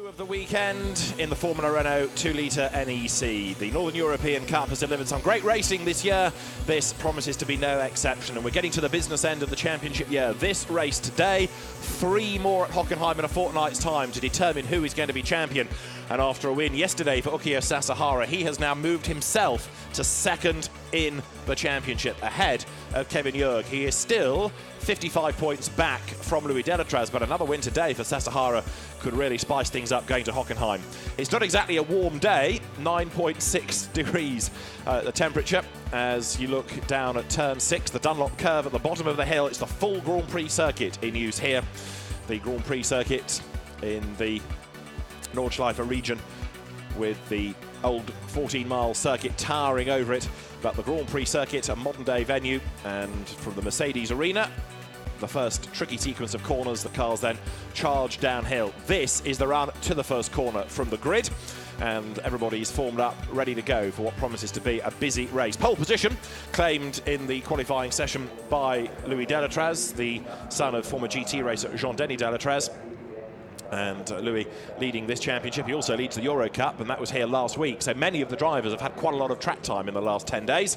Of the weekend in the Formula Renault 2-litre NEC. The Northern European Cup has delivered some great racing this year. This promises to be no exception, and we're getting to the business end of the championship year. This race today, 3 more at Hockenheim in a fortnight's time to determine who is going to be champion. And after a win yesterday for Ukio Sasahara, he has now moved himself to second in the championship, ahead of Kevin Jurg. He is still 55 points back from Louis Delatraz, but another win today for Sasahara could really spice things up going to Hockenheim. It's not exactly a warm day, 9.6 degrees the temperature as you look down at turn 6, the Dunlop curve at the bottom of the hill. It's the full Grand Prix circuit in use here. The Grand Prix circuit in the Nordschleife region with the old 14-mile circuit towering over it, but the Grand Prix circuit, a modern-day venue, and from the Mercedes arena, the first tricky sequence of corners, the cars then charge downhill. This is the run to the first corner from the grid, and everybody's formed up, ready to go for what promises to be a busy race. Pole position claimed in the qualifying session by Louis Delatraz, the son of former GT racer Jean-Denis Delatraz. And Louis leading this championship. He also leads the Euro Cup, and that was here last week. So many of the drivers have had quite a lot of track time in the last 10 days.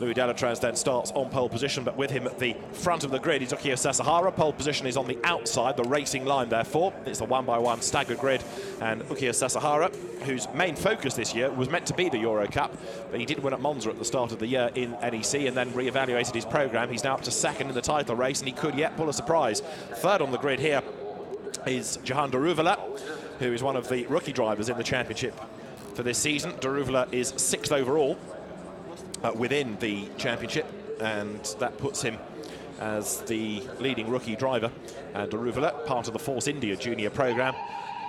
Louis Delatraz then starts on pole position, but with him at the front of the grid is Ukio Sasahara. Pole position is on the outside, the racing line, therefore. It's a 1-by-1 staggered grid, and Ukio Sasahara, whose main focus this year was meant to be the Euro Cup, but he did win at Monza at the start of the year in NEC and then re-evaluated his programme. He's now up to second in the title race, and he could yet pull a surprise. Third on the grid here is Johan de Ruvela, who is one of the rookie drivers in the championship for this season. De Ruvela is 6th overall within the championship, and that puts him as the leading rookie driver. And de Ruvela, part of the Force India junior programme,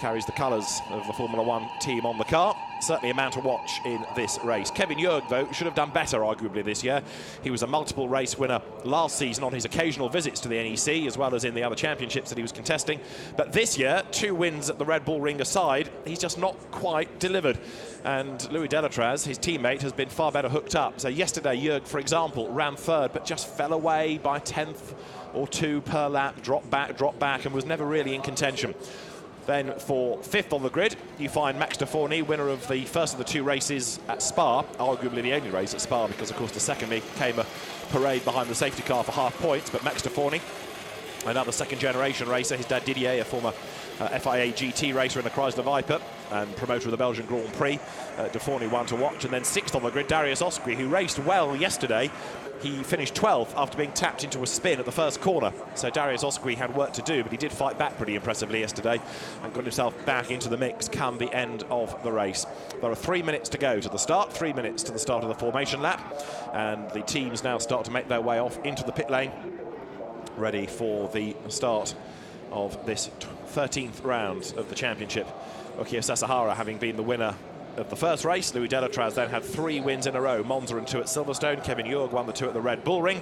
carries the colours of the Formula One team on the car. Certainly a man to watch in this race. Kevin Jurg, though, should have done better, arguably, this year. He was a multiple race winner last season on his occasional visits to the NEC, as well as in the other championships that he was contesting. But this year, 2 wins at the Red Bull Ring aside, he's just not quite delivered. And Louis Delatraz, his teammate, has been far better hooked up. So yesterday, Jurg, for example, ran third, but just fell away by 1/10 or 2 per lap, dropped back, and was never really in contention. Then for 5th on the grid, you find Max de Forny, winner of the first of the 2 races at Spa, arguably the only race at Spa, because of course the second became a parade behind the safety car for half points. But Max de Forny, another second-generation racer, his dad Didier, a former FIA GT racer in the Chrysler Viper and promoter of the Belgian Grand Prix. De Forny, one to watch. And then 6th on the grid, Darius Osqui, who raced well yesterday. He finished 12th after being tapped into a spin at the first corner. So Darius Osqui had work to do, but he did fight back pretty impressively yesterday and got himself back into the mix come the end of the race. There are 3 minutes to go to the start, 3 minutes to the start of the formation lap, and the teams now start to make their way off into the pit lane, ready for the start of this 13th round of the championship. Ukio Sasahara having been the winner of the first race. Louis Delatraz then had 3 wins in a row, Monza and 2 at Silverstone. Kevin Jurg won the 2 at the Red Bull Ring,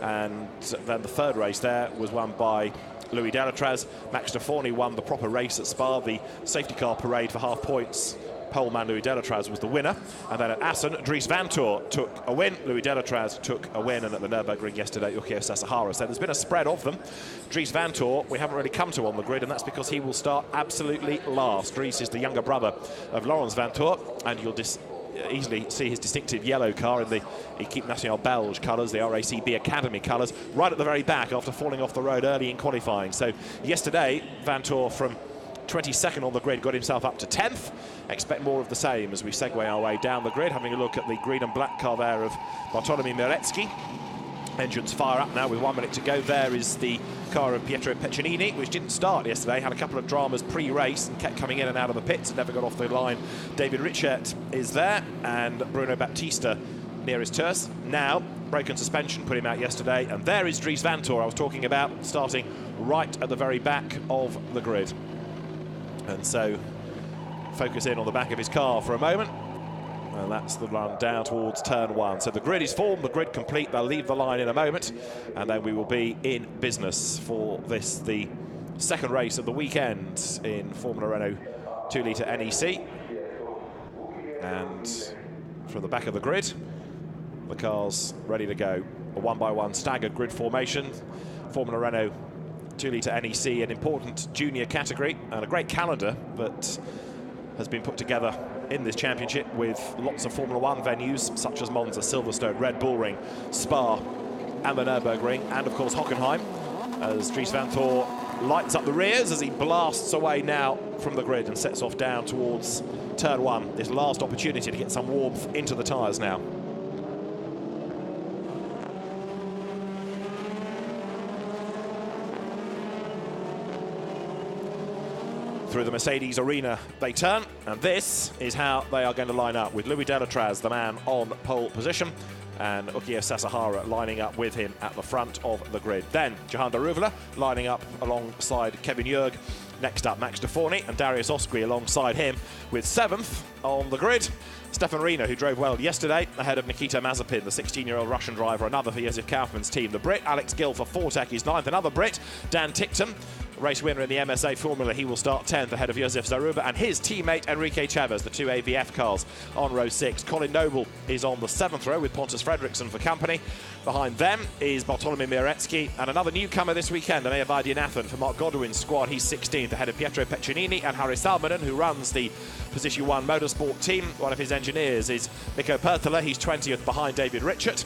and then the 3rd race there was won by Louis Delatraz. Max de Forny won the proper race at Spa, the safety car parade for half points. Poleman Louis Delatraz was the winner, and then at Assen, Dries Vanthoor took a win. Louis Delatraz took a win, and at the Nurburgring yesterday, Ukio Sasahara. So there's been a spread of them. Dries Vanthoor, we haven't really come to on the grid, and that's because he will start absolutely last. Dries is the younger brother of Laurens Vanthoor, and you'll easily see his distinctive yellow car in the Equipe Nationale Belge colours, the RACB Academy colours, right at the very back after falling off the road early in qualifying. So yesterday, Vanthoor from 22nd on the grid got himself up to 10th. Expect more of the same as we segue our way down the grid, having a look at the green and black car there of Bartolomei Miretsky. Engines fire up now with 1 minute to go. There is the car of Pietro Peccinini, which didn't start yesterday, had a couple of dramas pre-race and kept coming in and out of the pits and never got off the line. David Richert is there, and Bruno Baptista near his turf. Now, broken suspension put him out yesterday, and there is Dries Vanthoor I was talking about, starting right at the very back of the grid. And so, focus in on the back of his car for a moment. And that's the run down towards turn 1. So the grid is formed, the grid complete. They'll leave the line in a moment, and then we will be in business for this, the 2nd race of the weekend in Formula Renault 2-litre NEC. And from the back of the grid, the car's ready to go. A 1-by-1 staggered grid formation. Formula Renault 2-litre NEC, an important junior category and a great calendar that has been put together in this championship with lots of Formula 1 venues such as Monza, Silverstone, Red Bull Ring, Spa and the Nurburgring, and of course Hockenheim, as Dries van Thor lights up the rears as he blasts away now from the grid and sets off down towards turn 1. This last opportunity to get some warmth into the tyres now. Through the Mercedes arena they turn, and this is how they are going to line up, with Louis Delatraz, the man on pole position, and Ukio Sasahara lining up with him at the front of the grid. Then Jehan Daruvala lining up alongside Kevin Jurg. Next up, Max de Forney and Darius Osqui alongside him, with 7th on the grid, Stefan Rina, who drove well yesterday ahead of Nikita Mazepin, the 16-year-old Russian driver, another for Josef Kaufmann's team. The Brit, Alex Gill for Fortec, is 9th. Another Brit, Dan Ticktum, race winner in the MSA Formula, he will start 10th ahead of Josef Zaruba and his teammate Enrique Chavez, the 2 AVF cars on row 6. Colin Noble is on the 7th row with Pontus Fredriksson for company. Behind them is Bartolomei Miretsky and another newcomer this weekend, Anea Vaidyanathan for Mark Godwin's squad. He's 16th ahead of Pietro Peccinini and Harry Salmonen, who runs the Position 1 Motorsport team. One of his engineers is Mikko Pertala. He's 20th behind David Richert.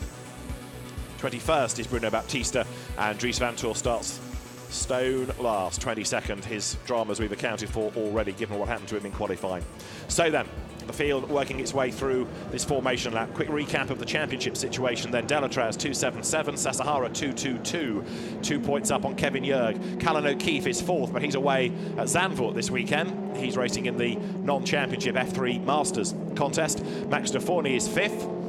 21st is Bruno Baptista, and Dries van Thor starts stone last, 22nd. His dramas we've accounted for already, given what happened to him in qualifying. So then, the field working its way through this formation lap. Quick recap of the championship situation then. Delatraz 2.77, Sasahara 2.22, 2 points up on Kevin Jurg. Callan O'Keefe is 4th, but he's away at Zandvoort this weekend. He's racing in the non-championship F3 Masters contest. Max de Forney is 5th.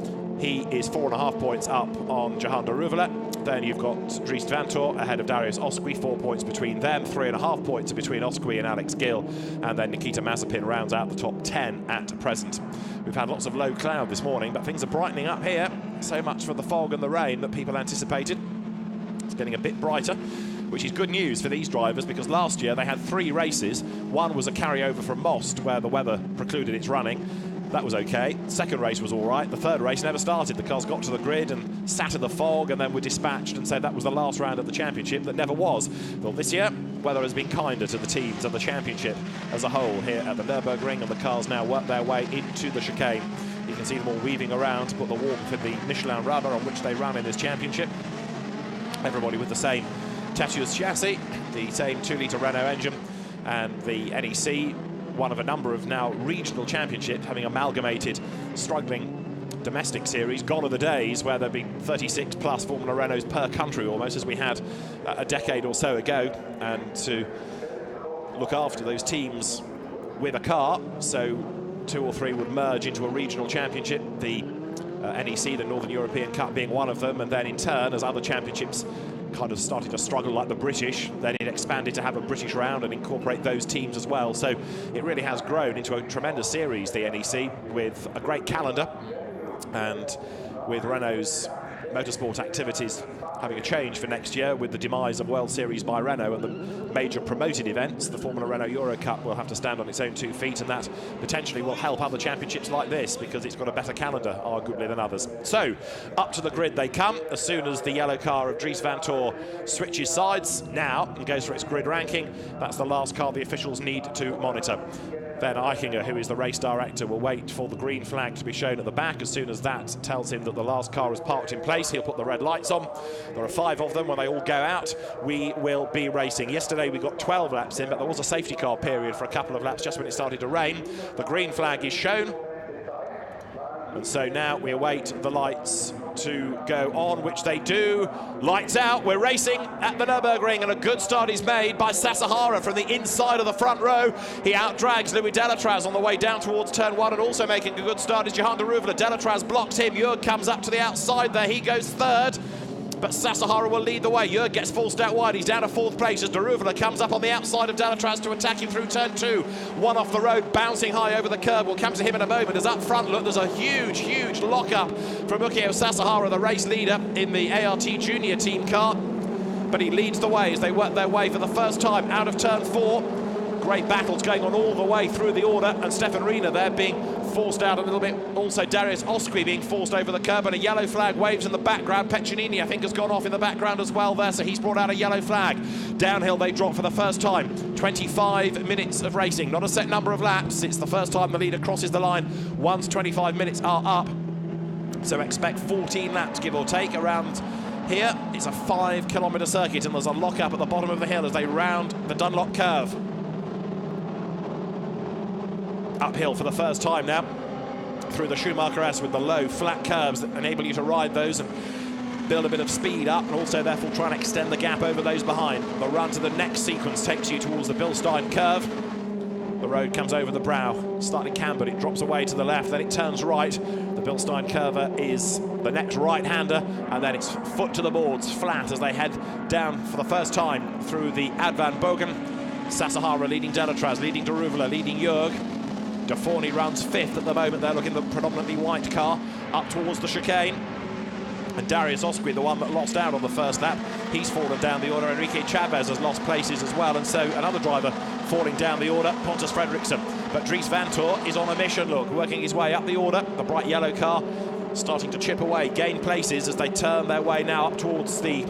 He is 4.5 points up on Jehan Daruvala. Then you've got Dries van Thor ahead of Darius Osqui, 4 points between them, 3.5 points between Osqui and Alex Gill, and then Nikita Mazepin rounds out the top 10 at present. We've had lots of low cloud this morning, but things are brightening up here. So much for the fog and the rain that people anticipated. It's getting a bit brighter, which is good news for these drivers, because last year they had 3 races. One was a carryover from Most, where the weather precluded its running. That was okay. Second race was all right. The third race never started. The cars got to the grid and sat in the fog and then were dispatched and said that was the last round of the championship. That never was. Well, this year, weather has been kinder to the teams and the championship as a whole here at the Nurburgring, and the cars now work their way into the chicane. You can see them all weaving around to put the warmth in the Michelin rubber on which they run in this championship. Everybody with the same Tatuus chassis, the same 2-litre Renault engine, and the NEC, one of a number of now regional championships, having amalgamated struggling domestic series. Gone are the days where there've been 36 plus Formula Renaults per country almost, as we had a decade or so ago, and to look after those teams with a car, so 2 or 3 would merge into a regional championship, the NEC, the Northern European Cup, being one of them, and then in turn, as other championships kind of started to struggle like the British, then it expanded to have a British round and incorporate those teams as well. So it really has grown into a tremendous series, the NEC, with a great calendar, and with Renault's motorsport activities having a change for next year with the demise of World Series by Renault and the major promoted events. The Formula Renault Euro Cup will have to stand on its own 2 feet, and that potentially will help other championships like this because it's got a better calendar, arguably, than others. So, up to the grid they come as soon as the yellow car of Dries van Thor switches sides now and goes for its grid ranking. That's the last car the officials need to monitor. Then Eichinger, who is the race director, will wait for the green flag to be shown at the back. As soon as that tells him that the last car is parked in place, he'll put the red lights on. There are 5 of them. When they all go out, we will be racing. Yesterday we got 12 laps in, but there was a safety car period for a couple of laps just when it started to rain. The green flag is shown, and so now we await the lights to go on, which they do. Lights out, we're racing at the Nurburgring, and a good start is made by Sasahara from the inside of the front row. He outdrags Louis Delatraz on the way down towards turn 1, and also making a good start is Jehan Daruvala. Delatraz blocks him, Jurg comes up to the outside there, he goes 3rd. But Sasahara will lead the way. Jurg gets forced out wide. He's down to 4th place as Daruvala comes up on the outside of Delatraz to attack him through turn 2. One off the road, bouncing high over the curb. We'll come to him in a moment. As up front, look, there's a huge, huge lock-up from Ukio Sasahara, the race leader in the ART Junior team car. But he leads the way as they work their way for the first time out of turn 4. Great battles going on all the way through the order, and Stefan Rina there being forced out a little bit. Also Darius Osqui being forced over the curb, and a yellow flag waves in the background. Peccinini, I think, has gone off in the background as well there, so he's brought out a yellow flag. Downhill they drop for the first time. 25 minutes of racing, not a set number of laps. It's the first time the leader crosses the line once 25 minutes are up. So expect 14 laps, give or take, around here. It's a 5-kilometre circuit, and there's a lock-up at the bottom of the hill as they round the Dunlop curve. Uphill for the first time now through the Schumacher S with the low, flat curves that enable you to ride those and build a bit of speed up, and also therefore try and extend the gap over those behind. The run to the next sequence takes you towards the Bilstein curve. The road comes over the brow, slightly cambered, it drops away to the left, then it turns right. The Bilstein curve is the next right-hander, and then it's foot to the boards, flat as they head down for the first time through the Advan Bogen. Sasahara leading Delatraz, leading Daruvula, leading Jörg. De Forny runs 5th at the moment. They're looking at the predominantly white car up towards the chicane. And Darius Osqui, the one that lost out on the first lap, he's fallen down the order. Enrique Chavez has lost places as well, and so another driver falling down the order, Pontus Fredriksson. But Dries Vanthoor is on a mission, look, working his way up the order. The bright yellow car starting to chip away, gain places as they turn their way now up towards the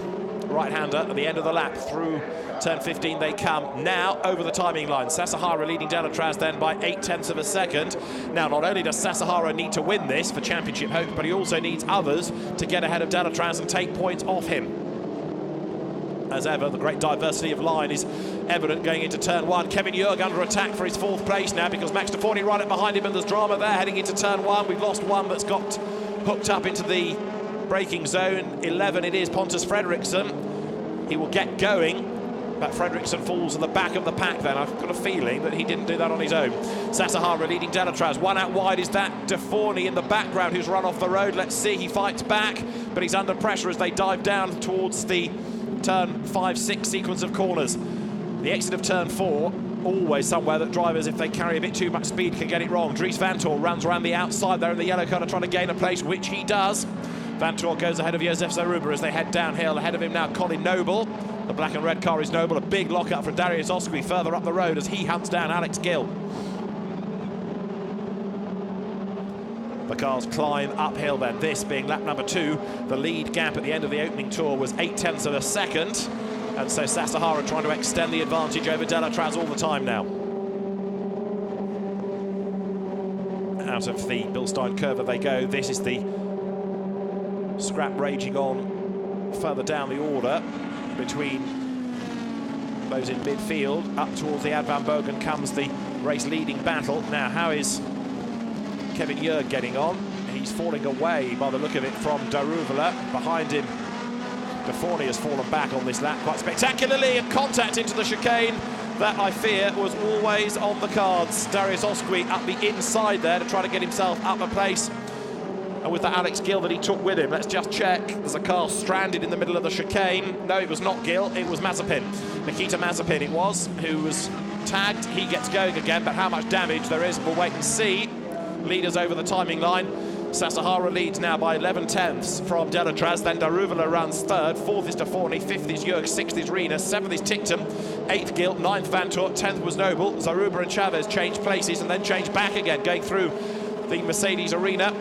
right-hander at the end of the lap. Through turn 15 they come now over the timing line. Sasahara leading Delatraz then by 0.8 of a second. Now, not only does Sasahara need to win this for championship hope, but he also needs others to get ahead of Delatraz and take points off him. As ever, the great diversity of line is evident going into turn 1. Kevin Jörg under attack for his 4th place now, because Max de Forny right up behind him, and there's drama there heading into turn 1. We've lost one that's got hooked up into the braking zone. 11 it is, Pontus Fredriksson. He will get going, but Fredriksson falls at the back of the pack then. I've got a feeling that he didn't do that on his own. Sasahara leading Delatraz. One out wide is that De Forny in the background who's run off the road. Let's see, he fights back, but he's under pressure as they dive down towards the turn 5-6 sequence of corners. The exit of turn 4, always somewhere that drivers, if they carry a bit too much speed, can get it wrong. Dries Vanthoor runs around the outside there in the yellow car trying to gain a place, which he does. Vanthoor goes ahead of Josef Zaruba as they head downhill. Ahead of him now, Colin Noble. The black and red car is Noble. A big lock-up from Darius Osqui further up the road as he hunts down Alex Gill. The cars climb uphill then, this being lap number 2. The lead gap at the end of the opening tour was 0.8 of a second. And so Sasahara trying to extend the advantage over Delatraz all the time now. Out of the Bilstein curve they go. This is the scrap raging on further down the order between those in midfield. Up towards the Advan Bogen comes the race leading battle. Now, how is Kevin Jörg getting on? He's falling away by the look of it from Daruvula. Behind him, De Forny has fallen back on this lap quite spectacularly, and contact into the chicane. That, I fear, was always on the cards. Darius Osqui up the inside there to try to get himself up a place. And with that Alex Gill that he took with him, let's just check. There's a car stranded in the middle of the chicane. No, it was not Gill, it was Mazepin. Nikita Mazepin it was, who was tagged. He gets going again, but how much damage there is, we'll wait and see. Leaders over the timing line. Sasahara leads now by 11/10 from Delatraz, then Daruvula runs 3rd, 4th is De Forny, 5th is Jörg, 6th is Rena, 7th is Ticktum, 8th Gill, 9th Vanthoor, 10th was Noble. Zaruba and Chavez change places and then change back again, going through the Mercedes arena.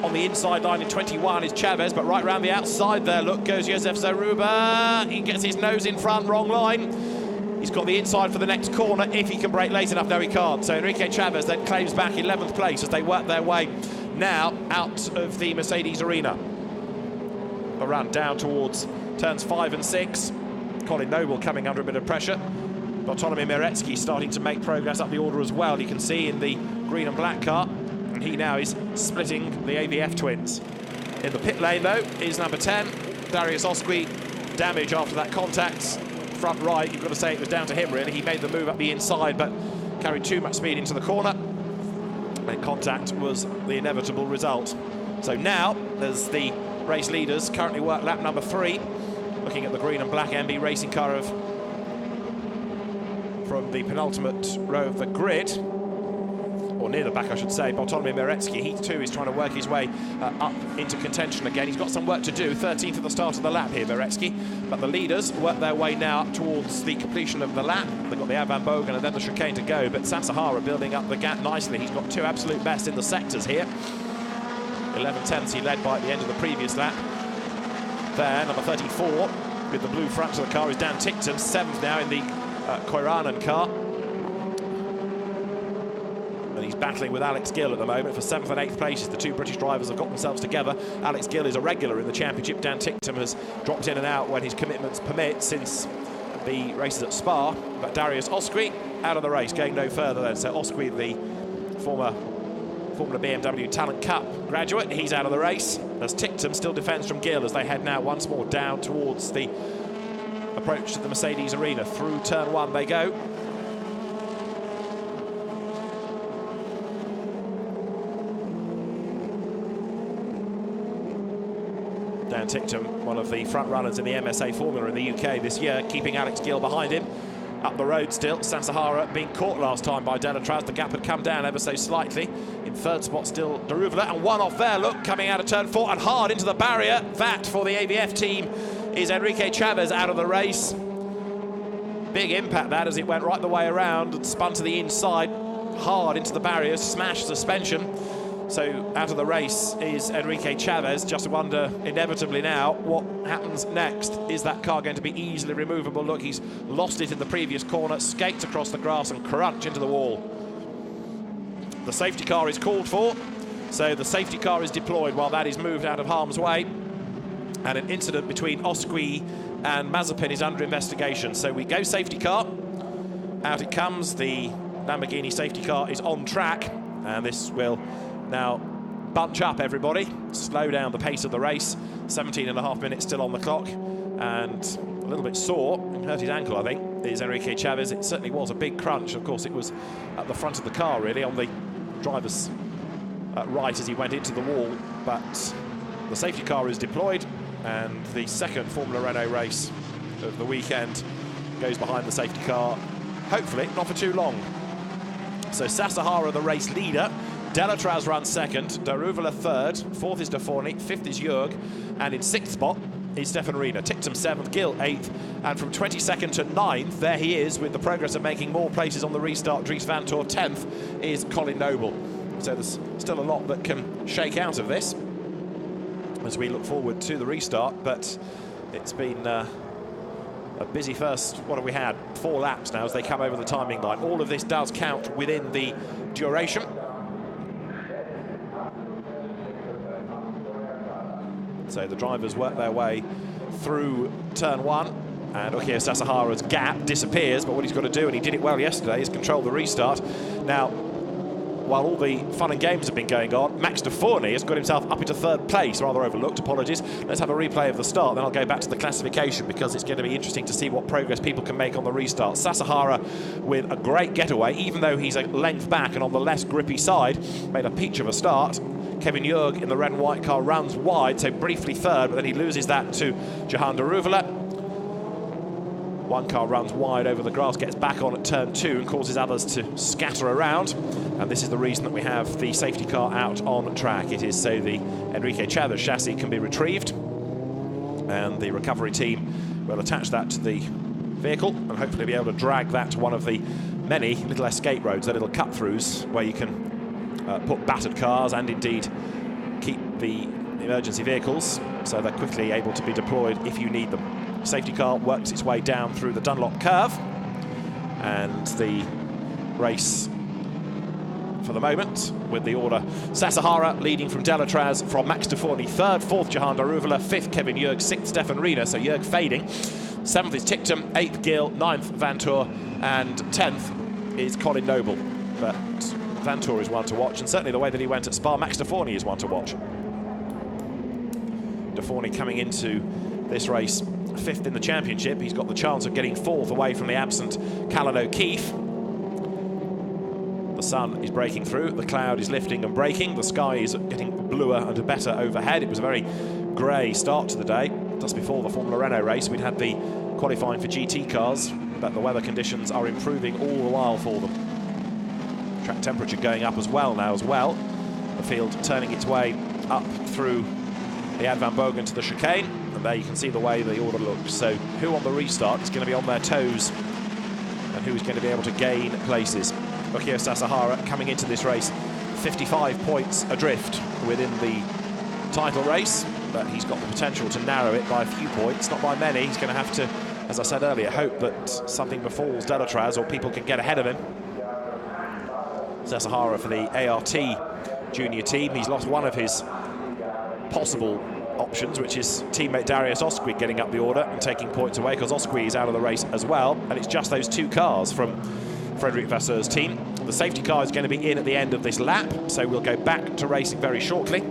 On the inside line in 21 is Chavez, but right round the outside there, look, goes Josef Zaruba. He gets his nose in front, wrong line. He's got the inside for the next corner if he can brake late enough. No, he can't. So Enrique Chavez then claims back 11th place as they work their way now out of the Mercedes arena. A run down towards turns 5 and 6. Colin Noble coming under a bit of pressure. Bartolomei Meretsky starting to make progress up the order as well. You can see in the green and black car. And he now is splitting the ABF twins. In the pit lane, though, is number 10, Darius Osqui. Damage after that contact. Front right, you've got to say it was down to him, really. He made the move up the inside, but carried too much speed into the corner. And contact was the inevitable result. So now, as the race leaders currently work lap number 3, looking at the green and black MB racing car from the penultimate row of the grid, or near the back I should say, Bartolomej Meretsky. He too is trying to work his way up into contention again. He's got some work to do, 13th at the start of the lap here, Meretsky. But the leaders work their way now up towards the completion of the lap. They've got the Avant Bogen and then the chicane to go, but Sasahara building up the gap nicely. He's got 2 absolute best in the sectors here. 11/10ths he led by at the end of the previous lap. There, number 34 with the blue front of the car is Dan Tickton, 7th now in the Koiranen car. And he's battling with Alex Gill at the moment for 7th and 8th places. The 2 British drivers have got themselves together. Alex Gill is a regular in the championship. Dan Tickton has dropped in and out when his commitments permit since the races at Spa. But Darius Oskwi out of the race, going no further then. So Oskwi, the former Formula BMW Talent Cup graduate, he's out of the race, as Tickton still defends from Gill as they head now once more down towards the approach to the Mercedes arena. Through turn 1 they go. Dan Tickton, one of the front runners in the MSA Formula in the UK this year, keeping Alex Gill behind him. Up the road still, Sasahara being caught last time by Delatraz. The gap had come down ever so slightly. In 3rd spot still Daruvula, and one off there, look, coming out of turn 4 and hard into the barrier. That for the AVF team is Enrique Chavez out of the race. Big impact that as it went right the way around and spun to the inside, hard into the barrier, smashed suspension. So out of the race is Enrique Chavez. Just wonder inevitably now what happens next. Is that car going to be easily removable? Look, he's lost it in the previous corner, skates across the grass and crunch into the wall. The safety car is called for, so the safety car is deployed while that is moved out of harm's way. And an incident between Oskwi and Mazepin is under investigation. So we go safety car, out it comes. The Lamborghini safety car is on track, and this will now bunch up everybody, slow down the pace of the race. 17.5 minutes still on the clock, and a little bit sore, hurt his ankle I think, is Enrique Chavez. It certainly was a big crunch. Of course it was at the front of the car really, on the driver's right as he went into the wall, but the safety car is deployed, and the second Formula Renault race of the weekend goes behind the safety car, hopefully not for too long. So Sasahara the race leader, Delatraz runs 2nd, Daruvula 3rd, 4th is Deforny, 5th is Jurg, and in 6th spot is Stefan Rina. Tickton 7th, Gill 8th, and from 22nd to 9th, there he is with the progress of making more places on the restart. Dries Vanthoor 10th is Colin Noble. So there's still a lot that can shake out of this as we look forward to the restart, but it's been a busy first, what have we had? 4 laps now as they come over the timing line. All of this does count within the duration. So the drivers work their way through turn 1, and Okio Sasahara's gap disappears, but what he's got to do, and he did it well yesterday, is control the restart. Now, while all the fun and games have been going on, Max Deforny has got himself up into 3rd place, rather overlooked, apologies. Let's have a replay of the start, then I'll go back to the classification, because it's going to be interesting to see what progress people can make on the restart. Sasahara with a great getaway, even though he's a length back and on the less grippy side, made a peach of a start. Kevin Jurg in the red and white car runs wide, so briefly 3rd, but then he loses that to Johan Daruvula. One car runs wide over the grass, gets back on at turn 2 and causes others to scatter around. And this is the reason that we have the safety car out on track. It is so the Enrique Chavez chassis can be retrieved, and the recovery team will attach that to the vehicle and hopefully be able to drag that to one of the many little escape roads, the little cut-throughs where you can put battered cars and indeed keep the emergency vehicles so they're quickly able to be deployed if you need them. Safety car works its way down through the Dunlop curve, and the race for the moment with the order: Sasahara leading from Delatraz, from Max Deforny 3rd, 4th Johan Daruvula, 5th Kevin Jurg, 6th Stefan Rina, so Jurg fading, 7th is Tickton, 8th Gill, 9th Vanthoor, and 10th is Colin Noble. But Vanthoor is one to watch, and certainly the way that he went at Spa, Max Deforny is one to watch. Deforny coming into this race 5th in the championship. He's got the chance of getting 4th away from the absent Callan O'Keefe. The sun is breaking through, the cloud is lifting and breaking, the sky is getting bluer and better overhead. It was a very grey start to the day. Just before the Formula Renault race, we'd had the qualifying for GT cars, but the weather conditions are improving all the while for them. Track temperature going up as well now The field turning its way up through the Ad van Bogen to the chicane, and there you can see the way the order looks. So who on the restart is going to be on their toes, and who's going to be able to gain places? Ukio Sasahara coming into this race 55 points adrift within the title race, but he's got the potential to narrow it by a few points, not by many. He's going to have to, as I said earlier, hope that something befalls Delatraz or people can get ahead of him. Sasahara for the ART junior team. He's lost one of his possible options, which is teammate Darius Osqui getting up the order and taking points away, because Osqui is out of the race as well, and it's just those two cars from Frederic Vasseur's team. The safety car is going to be in at the end of this lap, so we'll go back to racing very shortly.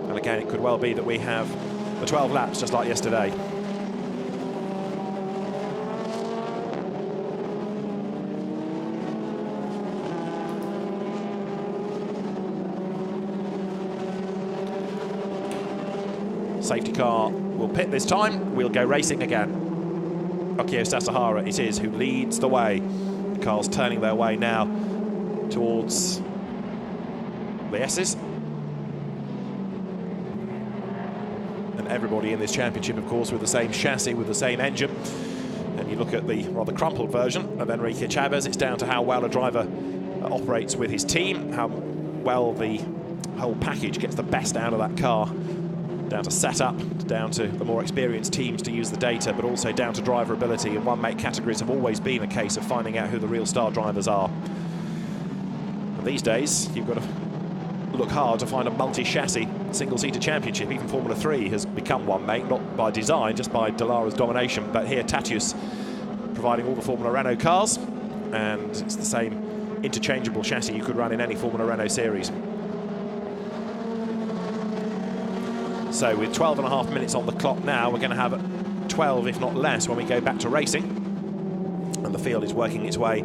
And again, it could well be that we have the 12 laps just like yesterday. Safety car will pit this time. We'll go racing again. Ukio Sasahara it is who leads the way. The car's turning their way now towards the S's. And everybody in this championship, of course, with the same chassis, with the same engine. And you look at the rather crumpled version of Enrique Chavez, it's down to how well a driver operates with his team, how well the whole package gets the best out of that car. Down to setup, down to the more experienced teams to use the data, but also down to driver ability. And one-make categories have always been a case of finding out who the real star drivers are. And these days, you've got to look hard to find a multi-chassis single-seater championship. Even Formula 3 has become one-make, not by design, just by Dallara's domination. But here, Tatius providing all the Formula Renault cars, and it's the same interchangeable chassis you could run in any Formula Renault series. So with 12.5 minutes on the clock now, we're going to have 12, if not less, when we go back to racing. And the field is working its way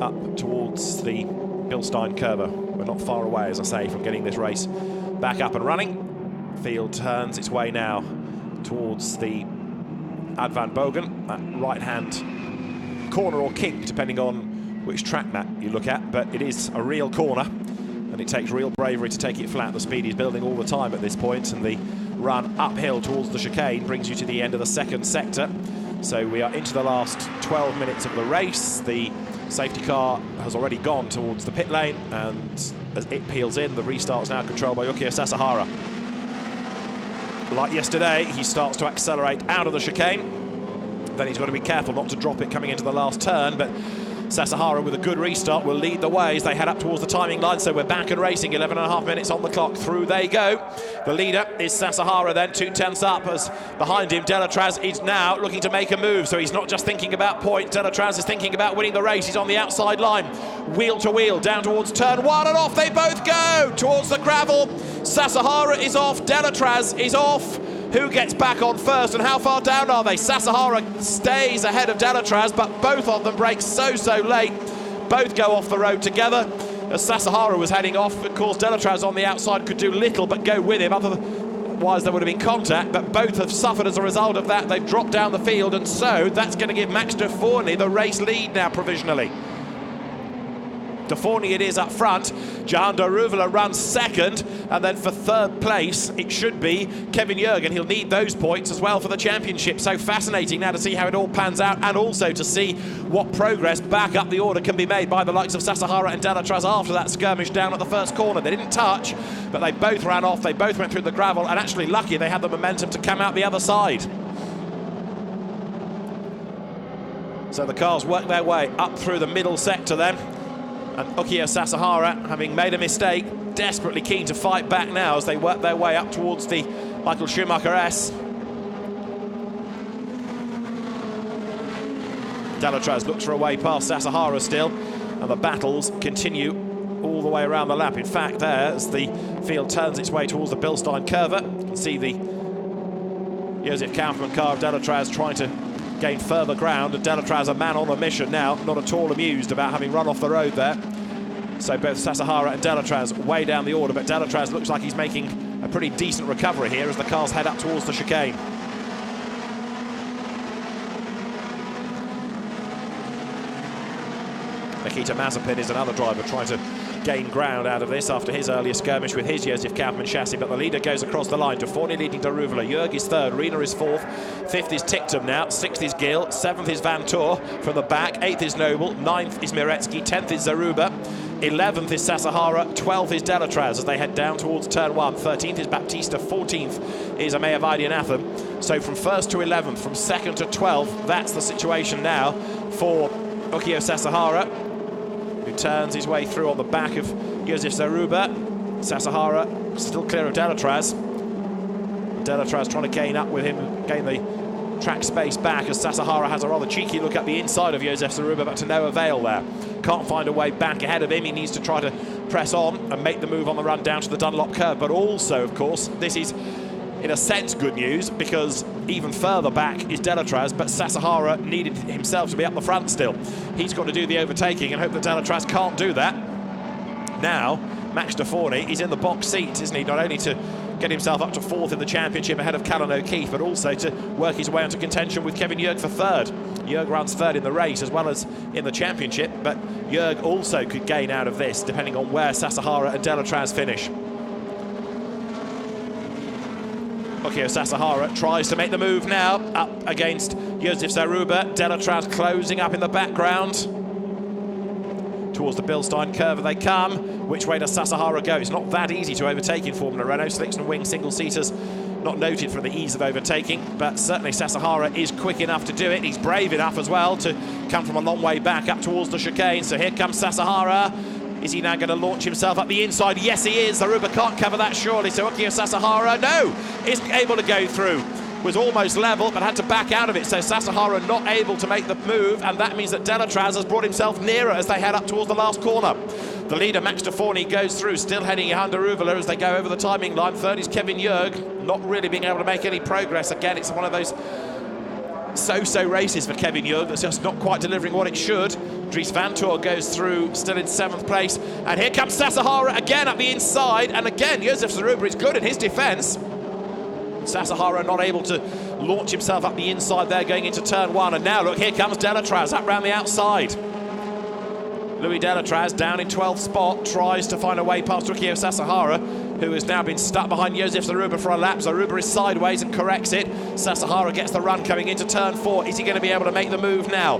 up towards the Bilstein curve. We're not far away, as I say, from getting this race back up and running. Field turns its way now towards the Ad van Bogen, that right-hand corner or kink, depending on which track map you look at. But it is a real corner, and it takes real bravery to take it flat. The speed is building all the time at this point, and the run uphill towards the chicane brings you to the end of the second sector. So we are into the last 12 minutes of the race. The safety car has already gone towards the pit lane, and as it peels in, the restart is now controlled by Ukio Sasahara. Like yesterday, he starts to accelerate out of the chicane. Then he's got to be careful not to drop it coming into the last turn, but Sasahara with a good restart will lead the way as they head up towards the timing line. So we're back and racing, 11.5 minutes on the clock. Through they go. The leader is Sasahara then, 2/10 up, as behind him Delatraz is now looking to make a move. So he's not just thinking about points, Delatraz is thinking about winning the race. He's on the outside line, wheel to wheel, down towards turn one, and off they both go towards the gravel. Sasahara is off, Delatraz is off. Who gets back on first, and how far down are they? Sasahara stays ahead of Delatraz, but both of them break so late. Both go off the road together. As Sasahara was heading off, of course, Delatraz on the outside could do little but go with him. Otherwise, there would have been contact, but both have suffered as a result of that. They've dropped down the field, and so that's going to give Max de Fourny the race lead now provisionally. De Fourny it is up front. Jahan de Ruvela runs second, and then for third place it should be Kevin Jurgen. He'll need those points as well for the championship. So fascinating now to see how it all pans out, and also to see what progress back up the order can be made by the likes of Sasahara and Delatraz after that skirmish down at the first corner. They didn't touch, but they both ran off. They both went through the gravel, and actually lucky they had the momentum to come out the other side. So the cars work their way up through the middle sector then. And Ukio Sasahara, having made a mistake, desperately keen to fight back now as they work their way up towards the Michael Schumacher S. Delatraz looks for a way past Sasahara still, and the battles continue all the way around the lap. In fact, there, as the field turns its way towards the Bilstein curve, you can see the Josef Kaufmann car of Delatraz trying to gain further ground, and Delatraz, a man on a mission now, not at all amused about having run off the road there. So both Sasahara and Delatraz way down the order, but Delatraz looks like he's making a pretty decent recovery here as the cars head up towards the chicane. Nikita Mazepin is another driver trying to gain ground out of this after his earlier skirmish with his Josef Kaufmann chassis, but the leader goes across the line. Forney leading Daruvula, Jörg is third, Rena is fourth, fifth is Ticktum now, sixth is Gill, seventh is Van Tor from the back, eighth is Noble, ninth is Miretsky, 10th is Zaruba, 11th is Sasahara, 12th is Delatraz as they head down towards turn 1, 13th is Baptista, 14th is Amaya Vaidyanathan. So from 1st to 11th, from 2nd to 12th, that's the situation now for Ukio Sasahara, who turns his way through on the back of Josef Zaruba. Sasahara still clear of Delatraz. Delatraz trying to gain up with him, gain the track space back as Sasahara has a rather cheeky look at the inside of Josef Zaruba, but to no avail there. Can't find a way back ahead of him. He needs to try to press on and make the move on the run down to the Dunlop curve. But also, of course, this is, in a sense, good news, because even further back is Delatraz, but Sasahara needed himself to be up the front still. He's got to do the overtaking and hope that Delatraz can't do that. Now, Max de Forney is in the box seat, isn't he? Not only to get himself up to 4th in the championship ahead of Callan O'Keefe, but also to work his way into contention with Kevin Jörg for 3rd. Jörg runs 3rd in the race as well as in the championship, but Jörg also could gain out of this depending on where Sasahara and Delatraz finish. Ukio Sasahara tries to make the move now, up against Josef Zaruba. Delatraz closing up in the background. Towards the Bilstein curve they come. Which way does Sasahara go? It's not that easy to overtake in Formula Renault. Slicks and wing single-seaters not noted for the ease of overtaking, but certainly Sasahara is quick enough to do it. He's brave enough as well to come from a long way back up towards the chicane. So here comes Sasahara. Is he now going to launch himself up the inside? Yes, he is. Zaruba can't cover that surely. So Ukio Sasahara, no, isn't able to go through. Was almost level, but had to back out of it. So Sasahara not able to make the move, and that means that Delatraz has brought himself nearer as they head up towards the last corner. The leader, Max de Forney, goes through, still heading behind Daruvula as they go over the timing line. 3rd is Kevin Jörg, not really being able to make any progress. Again, it's one of those so-so races for Kevin Jörg that's just not quite delivering what it should. Dries Van Tor goes through, still in 7th place. And here comes Sasahara again up the inside. And again, Josef Zaruba is good in his defence. Sasahara not able to launch himself up the inside there going into turn 1. And now, look, here comes Delatraz up round the outside. Louis Delatraz down in 12th spot, tries to find a way past Ukio Sasahara, who has now been stuck behind Josef Zaruba for a lap. Zaruba is sideways and corrects it. Sasahara gets the run coming into turn 4. Is he going to be able to make the move now?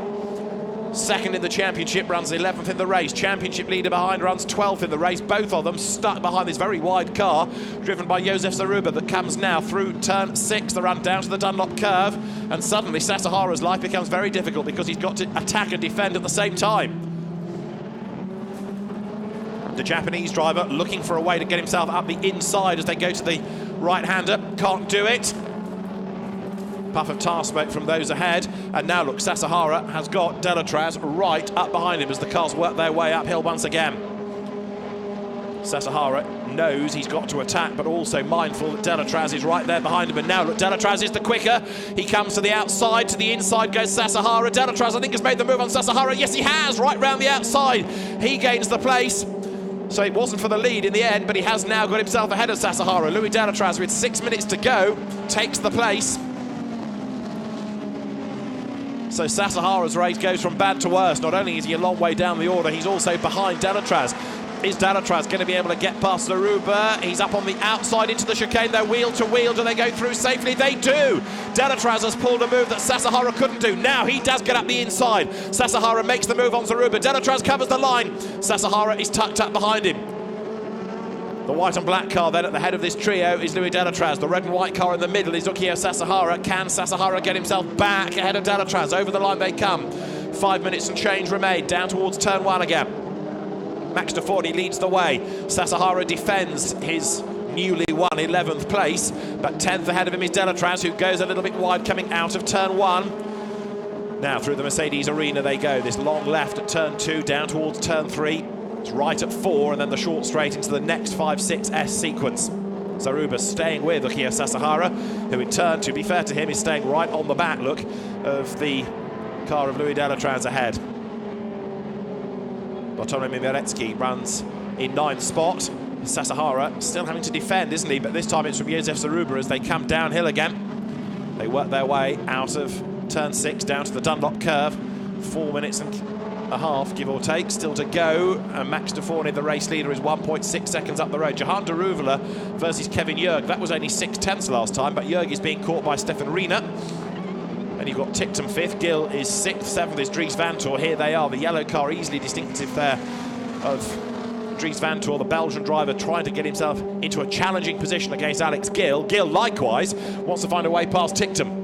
2nd in the championship, runs 11th in the race. Championship leader behind runs 12th in the race. Both of them stuck behind this very wide car, driven by Josef Zaruba, that comes now through turn 6, the run down to the Dunlop curve. And suddenly Sasahara's life becomes very difficult because he's got to attack and defend at the same time. The Japanese driver looking for a way to get himself up the inside as they go to the right-hander. Can't do it. Puff of tar smoke from those ahead. And now, look, Sasahara has got Delatraz right up behind him as the cars work their way uphill once again. Sasahara knows he's got to attack, but also mindful that Delatraz is right there behind him. And now, look, Delatraz is the quicker. He comes to the outside. To the inside goes Sasahara. Delatraz, I think, has made the move on Sasahara. Yes, he has, right round the outside. He gains the place. So it wasn't for the lead in the end, but he has now got himself ahead of Sasahara. Louis Delatraz, with 6 minutes to go, takes the place. So Sasahara's race goes from bad to worse. Not only is he a long way down the order, he's also behind Delatraz. Is Delatraz going to be able to get past Zaruba? He's up on the outside into the chicane. They're wheel to wheel. Do they go through safely? They do. Delatraz has pulled a move that Sasahara couldn't do. Now he does get up the inside. Sasahara makes the move on Zaruba. Delatraz covers the line. Sasahara is tucked up behind him. The white and black car then at the head of this trio is Louis Delatraz. The red and white car in the middle is Ukio Sasahara. Can Sasahara get himself back ahead of Delatraz? Over the line they come. 5 minutes and change remain. Down towards turn 1 again. Max de Forney leads the way. Sasahara defends his newly won 11th place, but 10th ahead of him is Delatraz, who goes a little bit wide coming out of turn 1. Now through the Mercedes arena they go. This long left at turn 2, down towards turn 3. It's right at 4, and then the short straight into the next 5-6S sequence. Zaruba staying with Ukio Sasahara, who in turn, to be fair to him, is staying right on the back, look, of the car of Louis Delatraz ahead. Bartolomei Miretsky runs in 9th spot. Sasahara still having to defend, isn't he? But this time it's from Josef Zaruba as they come downhill again. They work their way out of turn 6 down to the Dunlop curve. 4 minutes and a half, give or take, still to go. And Max de Forney, the race leader, is 1.6 seconds up the road. Jahan Derouvela versus Kevin Jurg. That was only 6/10 last time, but Jurg is being caught by Stefan Riener. And you've got Ticktum 5th, Gill is 6th, 7th is Dries Vanthoor. Here they are, the yellow car easily distinctive there of Dries Vanthoor, the Belgian driver, trying to get himself into a challenging position against Alex Gill. Gill, likewise, wants to find a way past Ticktum.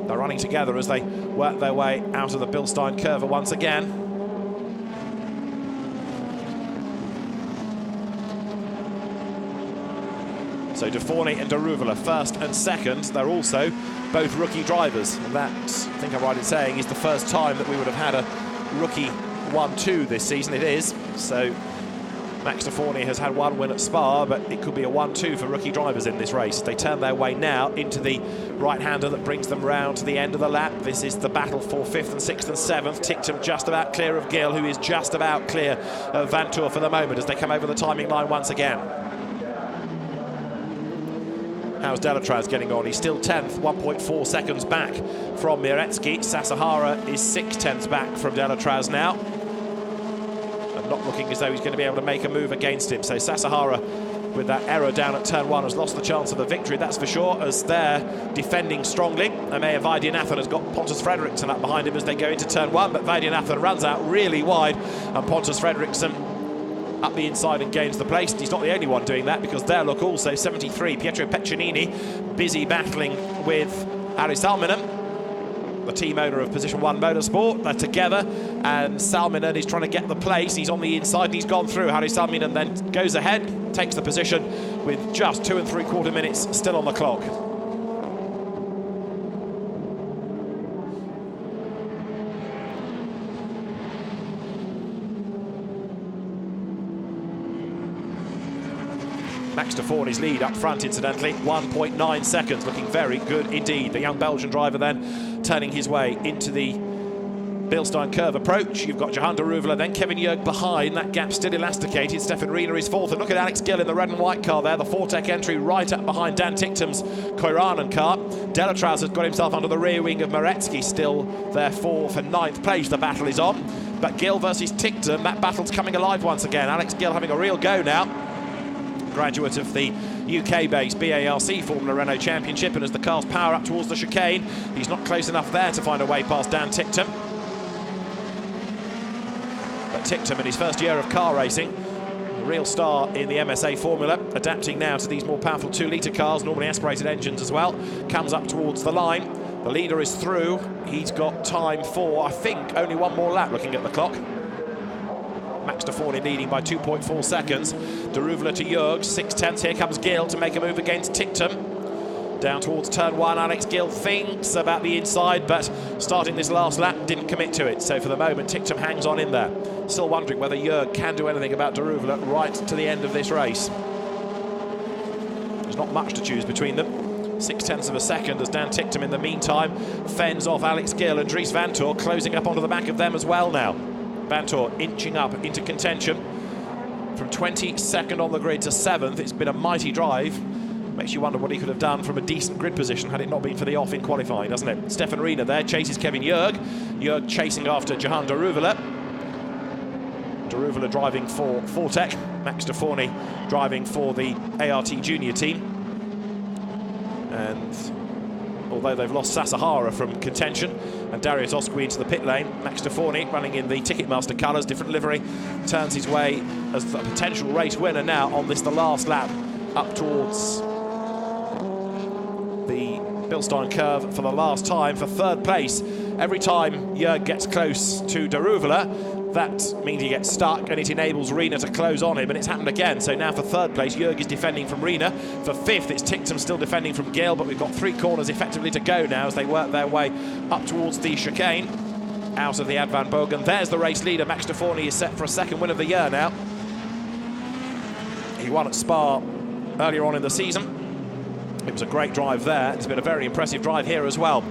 They're running together as they work their way out of the Bilstein curve once again. So De Forney and Derouvela, first and second. They're also both rookie drivers. And that, I think I'm right in saying, is the first time that we would have had a rookie 1-2 this season. It is. So Max de Forney has had one win at Spa, but it could be a 1-2 for rookie drivers in this race. They turn their way now into the right-hander that brings them round to the end of the lap. This is the battle for 5th and 6th and 7th. Ticktum just about clear of Gill, who is just about clear of Vanthoor for the moment as they come over the timing line once again. How's Delatraz getting on? He's still 10th, 1.4 seconds back from Miretsky. Sasahara is 6/10 back from Delatraz now. And not looking as though he's going to be able to make a move against him. So Sasahara, with that error down at turn 1, has lost the chance of a victory, that's for sure, as they're defending strongly. Amaya Vaidyanathan has got Pontus Fredriksson up behind him as they go into turn 1, but Vaidyanathan runs out really wide, and Pontus Fredriksson up the inside and gains the place. He's not the only one doing that, because there, look, also 73, Pietro Peccinini, busy battling with Harry Salminen, the team owner of Position 1 Motorsport. They're together, and Salminen is trying to get the place. He's on the inside and he's gone through. Harry Salminen then goes ahead, takes the position with just 2 3/4 minutes still on the clock. Max de Forney's lead up front, incidentally, 1.9 seconds, looking very good indeed. The young Belgian driver then turning his way into the Bilstein curve approach. You've got Jahan Derouvela, then Kevin Jurg behind. That gap still elasticated. Stefan Riener is 4th. And look at Alex Gill in the red and white car there. The Fortec entry right up behind Dan Ticktum's Koiranen car. Delatraz has got himself under the rear wing of Miretsky, still there 4th and 9th place. The battle is on. But Gill versus Ticktum, that battle's coming alive once again. Alex Gill having a real go now. Graduate of the UK-based BARC Formula Renault Championship, and as the cars power up towards the chicane, he's not close enough there to find a way past Dan Ticktum. But Ticktum, in his first year of car racing, a real star in the MSA Formula, adapting now to these more powerful 2-litre cars, normally aspirated engines as well, comes up towards the line. The leader is through. He's got time for, I think, only one more lap looking at the clock. Max de Forney leading by 2.4 seconds. Derouvela to Jurg, 6/10. Here comes Gill to make a move against Ticktum. Down towards turn 1, Alex Gill thinks about the inside, but starting this last lap didn't commit to it. So for the moment, Ticktum hangs on in there. Still wondering whether Jurg can do anything about Derouvela right to the end of this race. There's not much to choose between them. 6/10 of a second as Dan Ticktum in the meantime fends off Alex Gill, and Dries Vanthoor closing up onto the back of them as well now. Vanthoor inching up into contention from 22nd on the grid to 7th. It's been a mighty drive. Makes you wonder what he could have done from a decent grid position had it not been for the off in qualifying, doesn't it? Stefan Riener there chases Kevin Jurg. Jurg chasing after Jahan Derouvela. Derouvela driving for Fortec. Max de Forney driving for the ART junior team. And although they've lost Sasahara from contention and Darius Oskwi into the pit lane, Max de Forney, running in the Ticketmaster colours, different livery, turns his way as a potential race winner now on this, the last lap, up towards the Bilstein curve for the last time for 3rd place. Every time Jurg gets close to Derouvela, that means he gets stuck and it enables Riener to close on him, and it's happened again. So now for 3rd place, Jurg is defending from Riener. For 5th, it's Ticktum still defending from Gill, but we've got 3 corners effectively to go now as they work their way up towards the chicane, out of the Ad Van Bogen. There's the race leader. Max de Forney is set for a 2nd win of the year now. He won at Spa earlier on in the season. It was a great drive there. It's been a very impressive drive here as well.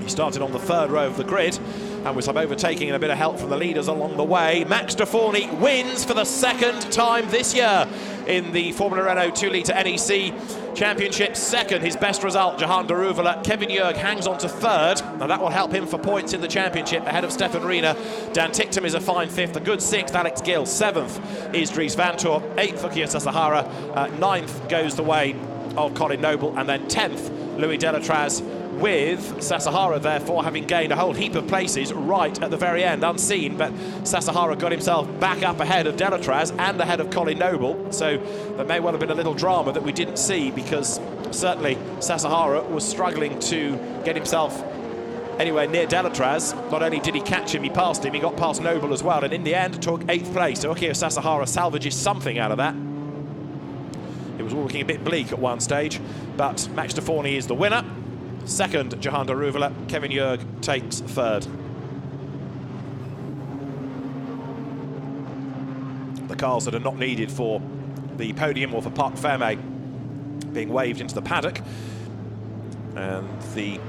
He started on the 3rd row of the grid, and with some overtaking and a bit of help from the leaders along the way, Max de Forney wins for the 2nd time this year in the Formula Renault 2-litre NEC Championship second, his best result, Jahan Daruvala. Kevin Jörg hangs on to third, and that will help him for points in the championship ahead of Stefan Riener. Dan Tichtum is a fine fifth, a good sixth, Alex Gill. Seventh is Dries Van Tor. Eighth, Ukiyasa Sahara. Ninth goes the way of Colin Noble, and then 10th, Louis Delatraz, with Sasahara therefore having gained a whole heap of places right at the very end, unseen, but Sasahara got himself back up ahead of Delatraz and ahead of Colin Noble, so there may well have been a little drama that we didn't see, because certainly Sasahara was struggling to get himself anywhere near Delatraz. Not only did he catch him, he passed him, he got past Noble as well, and in the end took 8th place. So Ukiyasa Sasahara salvages something out of that. It was all looking a bit bleak at one stage, but Max de Forney is the winner. Second, Jahan Daruvala. Kevin Jörg takes third. The cars that are not needed for the podium or for Parc Fermé being waved into the paddock. And the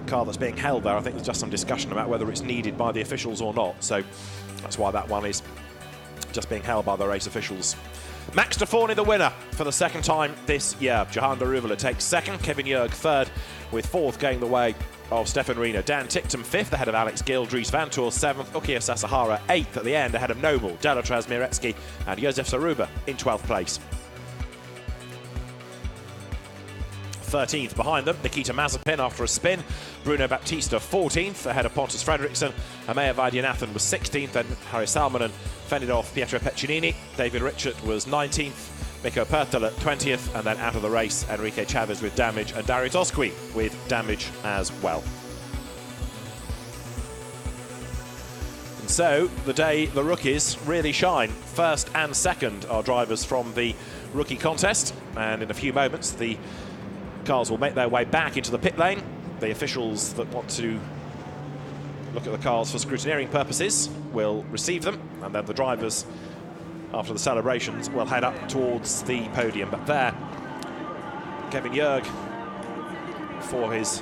car that's being held there, I think there's just some discussion about whether it's needed by the officials or not. So that's why that one is just being held by the race officials. Max de Forney the winner for the second time this year. Jahan Daruvala takes second, Kevin Jörg third, with fourth going the way of Stefan Riener. Dan Tichtum fifth ahead of Alex Gill, Dries Van Tor seventh, Ukiyasa Sasahara eighth at the end ahead of Noble, Delatraz, Miretsky and Josef Saruba in 12th place. 13th behind them, Nikita Mazepin after a spin. Bruno Baptista 14th ahead of Pontus Fredriksson. Amaya Vaidyanathan was 16th, and Harry Salmonen fended off Pietro Peccinini. David Richard was 19th, Mikko Pertl at 20th, and then out of the race, Enrique Chavez with damage and Darius Osqui with damage as well. And so, the day the rookies really shine. First and second are drivers from the rookie contest, and in a few moments the cars will make their way back into the pit lane. The officials that want to look at the cars for scrutineering purposes will receive them, and then the drivers, after the celebrations, will head up towards the podium. But there, Kevin Jörg, for his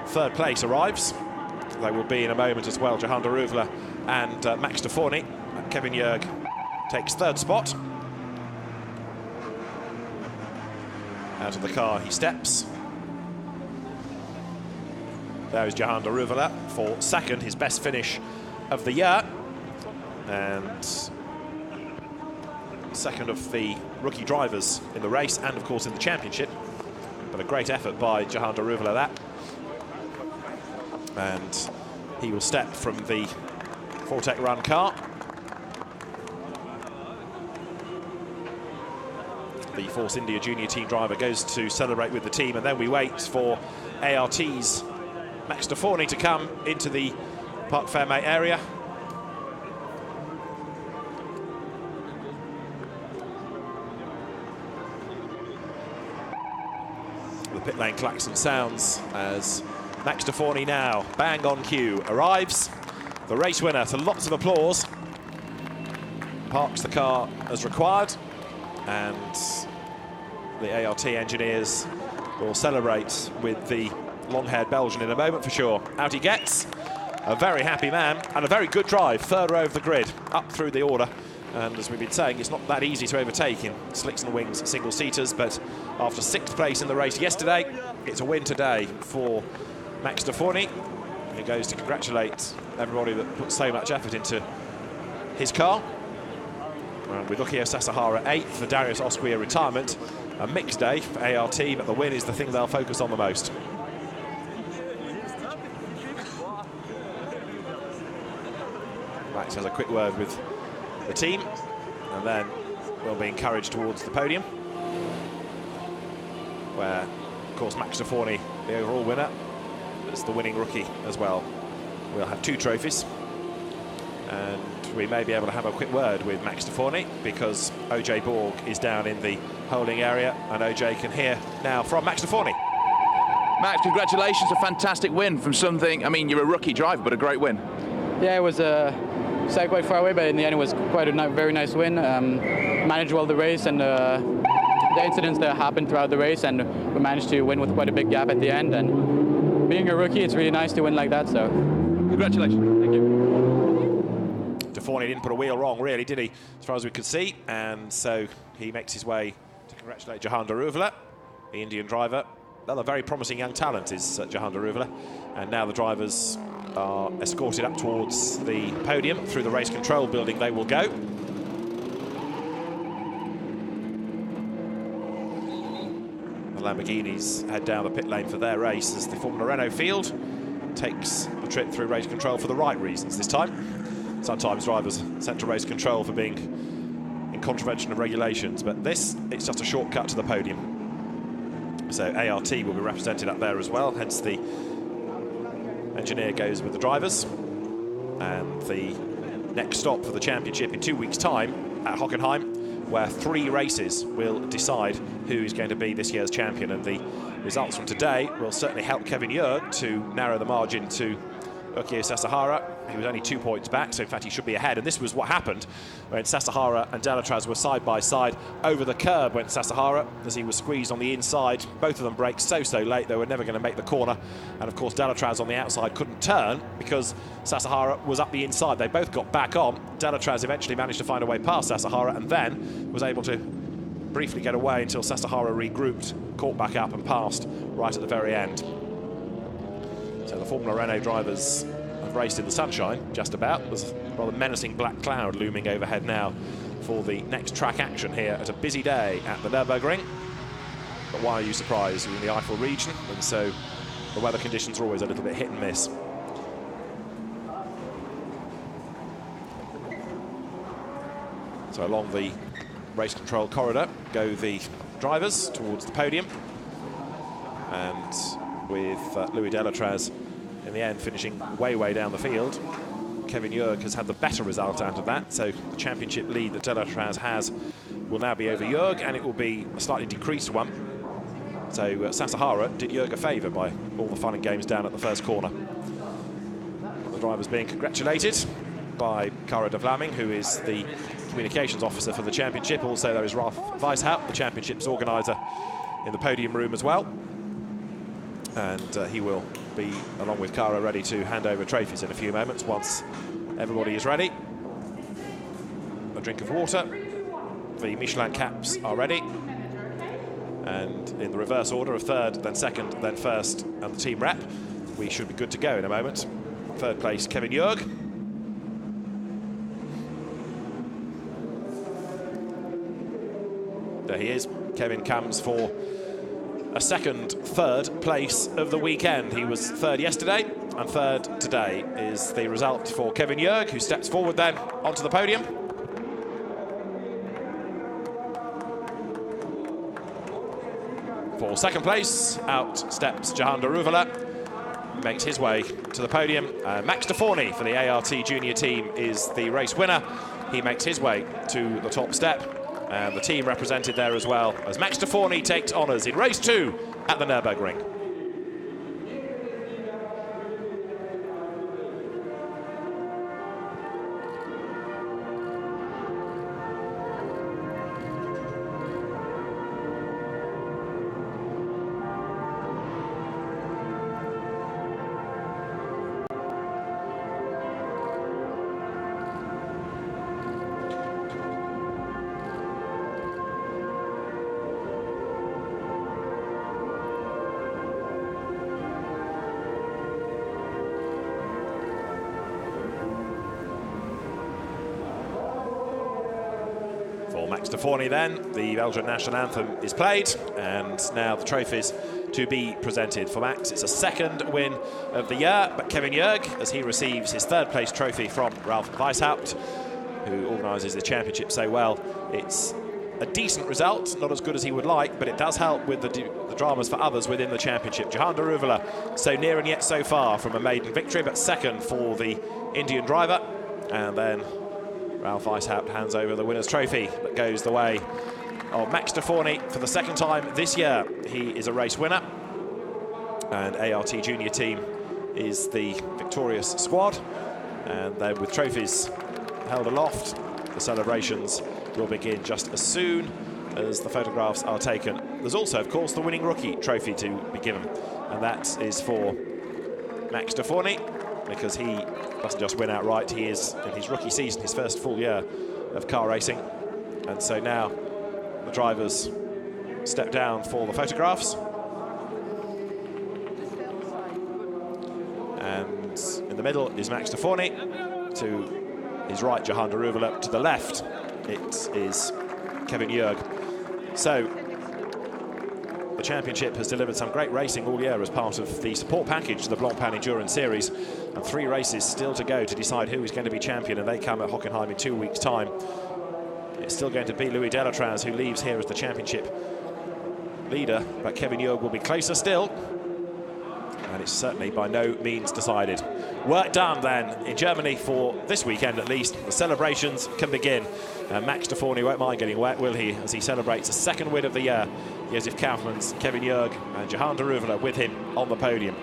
third place, arrives. They will be in a moment as well, Jahan Daruvala and Max de Forney. Kevin Jörg takes third spot. Out of the car he steps. There is Jahan Daruvala for second, his best finish of the year. And second of the rookie drivers in the race and, of course, in the championship. But a great effort by Jahan Daruvala, that. And he will step from the Fortec Run car. The Force India junior team driver goes to celebrate with the team, and then we wait for ART's Max de Forney to come into the Parc Fermé area. The pit lane klaxon sounds as Max de Forney now, bang on cue, arrives. The race winner to lots of applause. Parks the car as required, and the ART engineers will celebrate with the long-haired Belgian in a moment for sure. Out he gets, a very happy man, and a very good drive, third row of the grid, up through the order. And as we've been saying, it's not that easy to overtake in slicks and wings single-seaters, but after 6th place in the race yesterday, it's a win today for Max de Forney, who goes to congratulate everybody that put so much effort into his car. And with Ukiyasa Sasahara 8th, for Darius Osqui a retirement. A mixed day for ART, but the win is the thing they'll focus on the most. Max has a quick word with the team, and then will be encouraged towards the podium, where, of course, Max de Forney, the overall winner, is the winning rookie as well. We'll have 2 trophies, and we may be able to have a quick word with Max de Forney, because OJ Borg is down in the holding area, and OJ can hear now from Max de Forney. Max, congratulations, a fantastic win from something, I mean, you're a rookie driver, but a great win. Yeah, it was sat quite far away, but in the end it was quite a very nice win. Managed well the race, and the incidents that happened throughout the race, and we managed to win with quite a big gap at the end. And being a rookie, it's really nice to win like that, so congratulations. Thank you. De Forney didn't put a wheel wrong, really, did he, as far as we could see? And so he makes his way to congratulate Jahan Daruvala. the Indian driver. Another very promising young talent is Jahan Daruvalla. And now the drivers are escorted up towards the podium. Through the race control building they will go. The Lamborghinis head down the pit lane for their race as the Formula Renault field takes a trip through race control for the right reasons this time. Sometimes drivers are sent to race control for being in contravention of regulations, but this, it's just a shortcut to the podium. So ART will be represented up there as well, hence the engineer goes with the drivers. And the next stop for the championship in 2 weeks' time at Hockenheim, where 3 races will decide who is going to be this year's champion. And the results from today will certainly help Kevin Jörg to narrow the margin to Ukio Sasahara. He was only 2 points back, so in fact he should be ahead. And this was what happened when Sasahara and Delatraz were side by side. Over the curb went Sasahara as he was squeezed on the inside. Both of them braked so late they were never going to make the corner. And of course Delatraz on the outside couldn't turn because Sasahara was up the inside. They both got back on. Delatraz eventually managed to find a way past Sasahara and then was able to briefly get away until Sasahara regrouped, caught back up and passed right at the very end. So the Formula Renault drivers have raced in the sunshine, just about. There's a rather menacing black cloud looming overhead now for the next track action here at a busy day at the Nurburgring. But why are you surprised? You're in the Eifel region, and so the weather conditions are always a little bit hit and miss. So along the race control corridor go the drivers towards the podium, and with Louis Delatraz in the end finishing way down the field. Kevin Jörg has had the better result out of that, so the championship lead that Delatraz has will now be over Jörg, and it will be a slightly decreased one. So Sasahara did Jörg a favour by all the fun and games down at the first corner. The drivers being congratulated by Cara de Vlaming, who is the communications officer for the championship. Also there is Ralf Weishaupt, the championship's organiser, in the podium room as well. And he will be, along with Cara, ready to hand over trophies in a few moments once everybody is ready. A drink of water. The Michelin caps are ready. And in the reverse order of third, then second, then first, and the team rep, we should be good to go in a moment. Third place, Kevin Jörg. There he is. Kevin comes for a third place of the weekend. He was third yesterday, and third today is the result for Kevin Jörg, who steps forward then onto the podium. For second place, out steps Jahan Daruvalla, makes his way to the podium. Max de Forney for the ART junior team is the race winner. He makes his way to the top step. And the team represented there as well, as Max de Forney takes honours in race 2 at the Nurburgring. Max de Forney then, the Belgian national anthem is played, and now the trophies to be presented for Max. It's a second win of the year, but Kevin Jörg, as he receives his third place trophy from Ralf Weishaupt, who organises the championship so well. It's a decent result, not as good as he would like, but it does help with the dramas for others within the championship. Jahan Daruvalla, so near and yet so far from a maiden victory, but second for the Indian driver, and then Ralf Weishaupt hands over the winner's trophy that goes the way of Max de Forney for the second time this year. He is a race winner, and ART junior team is the victorious squad, and then with trophies held aloft, the celebrations will begin just as soon as the photographs are taken. There's also, of course, the winning rookie trophy to be given, and that is for Max de Forney, because he doesn't just win outright, he is in his rookie season, his first full year of car racing. And so now the drivers step down for the photographs. And in the middle is Max Deforny. To his right, Jahan Deruvala. To the left, it is Kevin Jurg. So the championship has delivered some great racing all year as part of the support package to the Blancpain Endurance Series, and 3 races still to go to decide who is going to be champion, and they come at Hockenheim in 2 weeks' time. It's still going to be Louis Delatraz who leaves here as the championship leader, but Kevin Jurg will be closer still, and it's certainly by no means decided. Work done then in Germany for this weekend at least. The celebrations can begin. Max Deforny won't mind getting wet, will he, as he celebrates a 2nd win of the year. Josef Kaufmann's Kevin Jurg and Jahan Deruvala with him on the podium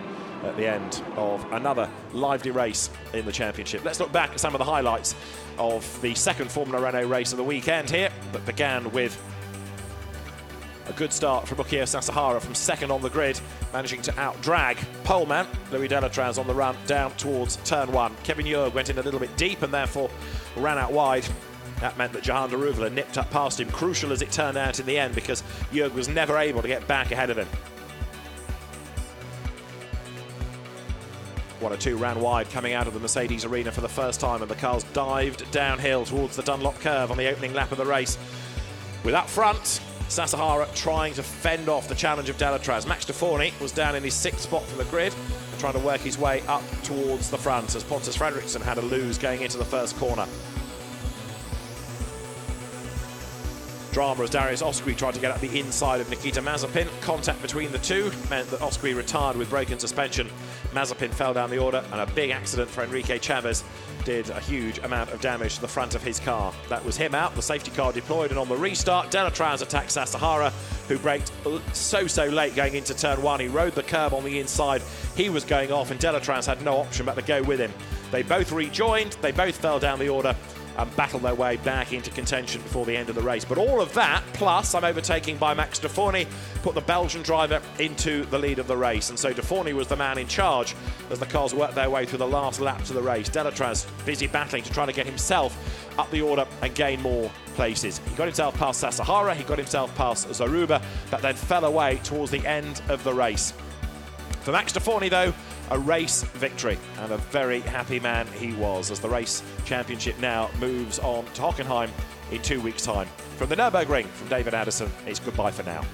at the end of another lively race in the championship. Let's look back at some of the highlights of the 2nd Formula Renault race of the weekend here, that began with a good start from Ukio Sasahara from 2nd on the grid, managing to out-drag poleman Louis Delatraz on the run down towards turn 1. Kevin Jurg went in a little bit deep and therefore ran out wide. That meant that Jahan Deruvala nipped up past him, crucial as it turned out in the end, because Jurg was never able to get back ahead of him. 1 or 2 ran wide coming out of the Mercedes arena for the first time, and the cars dived downhill towards the Dunlop curve on the opening lap of the race. With up front, Sasahara trying to fend off the challenge of Delatraz. Max Deforny was down in his 6th spot from the grid, trying to work his way up towards the front as Pontus Fredriksson had a lose going into the first corner. Drama as Darius Oskwi tried to get up the inside of Nikita Mazepin. Contact between the two meant that Oskwi retired with broken suspension. Mazepin fell down the order, and a big accident for Enrique Chavez did a huge amount of damage to the front of his car. That was him out, the safety car deployed, and on the restart, Delatraz attacked Sasahara, who braked so late going into turn 1. He rode the curb on the inside. He was going off, and Delatraz had no option but to go with him. They both rejoined, they both fell down the order, and battled their way back into contention before the end of the race. But all of that, plus some overtaking by Max Deforny, put the Belgian driver into the lead of the race. And so Deforny was the man in charge as the cars worked their way through the last laps of the race. Delatraz busy battling to try to get himself up the order and gain more places. He got himself past Sasahara, he got himself past Zaruba, but then fell away towards the end of the race. For Max Deforny, though, a race victory, and a very happy man he was, as the race championship now moves on to Hockenheim in 2 weeks' time. From the Nurburgring, from David Addison, it's goodbye for now.